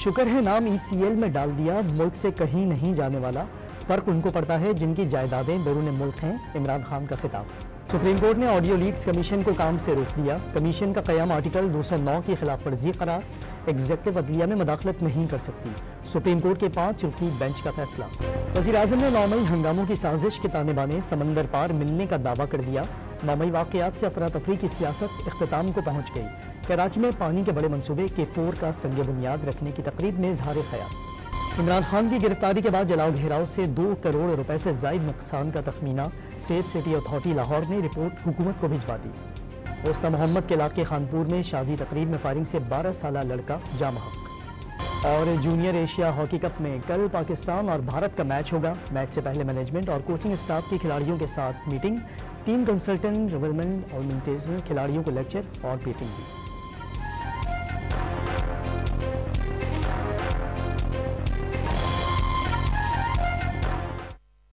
शुक्र है नाम ECL में डाल दिया, मुल्क से कहीं नहीं जाने वाला। फर्क उनको पड़ता है जिनकी जायदादें बैरून मुल्क हैं। इमरान खान का खिताब। सुप्रीम कोर्ट ने ऑडियो लीक्स कमीशन को काम से रोक दिया। कमीशन का क़याम आर्टिकल 209 की खिलाफ वर्जी करार। एग्जेक्टिव अदलिया में मदाखलत नहीं कर सकती। सुप्रीम कोर्ट के 5 रुकनी बेंच का फैसला। वज़ीर-ए-आज़म ने 9 मई हंगामों की साजिश के ताने बाने समंदर पार मिलने का दावा कर दिया। 9 मई वाक़यात से अफरा तफरी की सियासत इख्तिताम को पहुँच गई। कराची में पानी के बड़े मनसूबे K4 का संग बुनियाद रखने की तकरीब में इजहार ख़याल। इमरान खान की गिरफ्तारी के बाद जलाओ घेराव से 2 करोड़ रुपए से ज़ायद नुकसान का तखमीना। सेफ सिटी अथॉरिटी लाहौर ने रिपोर्ट हुकूमत को भिजवा दी। उस्ता मोहम्मद के इलाके खानपुर में शादी तकरीब में फायरिंग से 12 साला लड़का जाम हक। और जूनियर एशिया हॉकी कप में कल पाकिस्तान और भारत का मैच होगा। मैच से पहले मैनेजमेंट और कोचिंग स्टाफ की खिलाड़ियों के साथ मीटिंग। टीम कंसल्टेंट, डेवलपमेंट और मेंटेनेंस खिलाड़ियों को लेक्चर और ब्रीफिंग दी।